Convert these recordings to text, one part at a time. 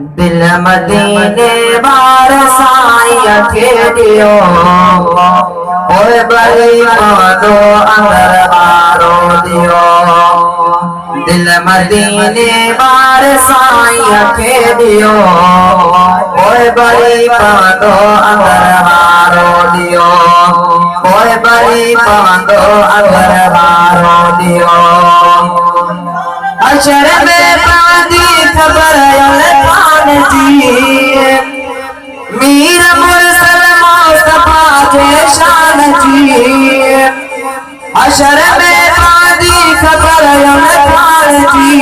दिल मदीने बार साईं खे दियो ओए बड़ी पादो अंदर वारो दियो दिल मदीने बार साईं खे दियो ओए बड़ी पादो अंदर वारो दियो ओए बड़ी पादो अंदर वारो दियो अशर में पादी खबर मीर मुरसल मुस्तफा के शान जी अशर में पादी खबर खान जी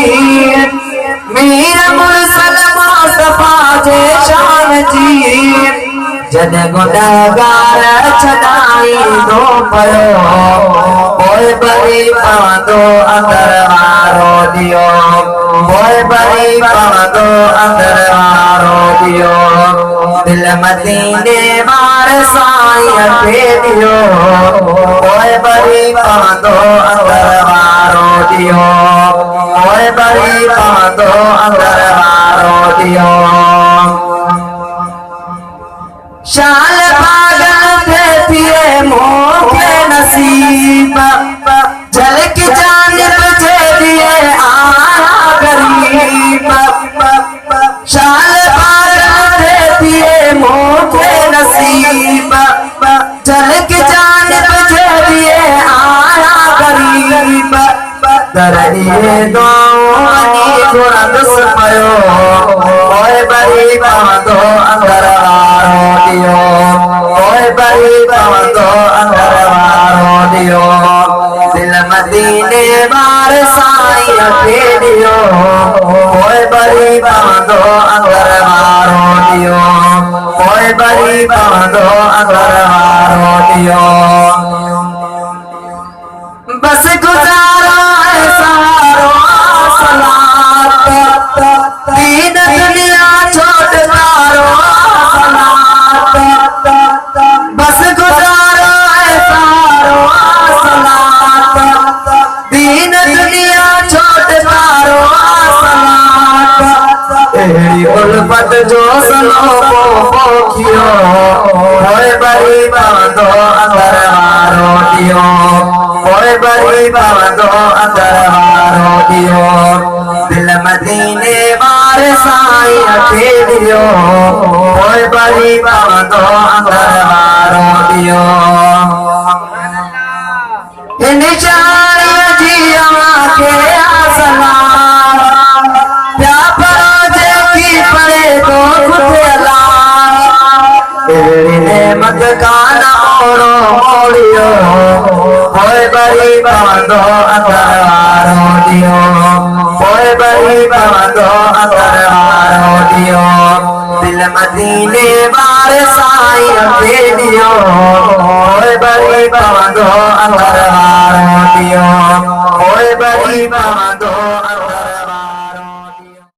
मीर मुरसल मुस्तफा के शान जी जद गुनहगार छदाई दो पयो ओए बड़ी पादो अंदर वारो दियो ओए बड़ी पादो अंदर वारो दियो दिल मदीने बार साईं खे दियो ओए बड़ी पादो अंदर वारो दियो ओए बड़ी पादो अंदर वारो दियो शाल पागल थे पिए मोके नसीब झलक जानिब जे दिए आया गरीब शाल पागल थे पिए मोके नसीब झलक जानिब जे दिए आया गरीब दरिए दोनी गुरदस पयो ओए बड़ी पादो अंदर वारो दियो ओए बड़ी पादो अंदर वारो दियो दिल मदीने बार साईं खे दियो ओए बड़ी पादो अंदर वारो दियो ओए बड़ी पादो अंदर वारो दियो बस गुजारा है सारो सलात दीन दुनिया छोड़ मारो सलात बस गुजारा है सारो सलात दीन दुनिया छोड़ मारो सलात तेरी उल्फत जो सनो को पोखियो ओए बड़ी पादो अंदर वारो दियो ओए बड़ी पादो अंदर वारो दियो दिल मदीने बार साईं खे दियो ओए बड़ी पादो अंदर वारो दियो इन चारी जी आंखे आसमान प्या परोजे की पड़े तो खुदला तेरी नेमत का ना ओरो मोड़ियो ओए बड़ी पादो अंदर वारो दियो ओए बड़ी पादो अंदर वारो दियो दिल मदीने बार साईं खे दियो ओए बड़ी पादो अंदर वारो दियो ओए बड़ी पादो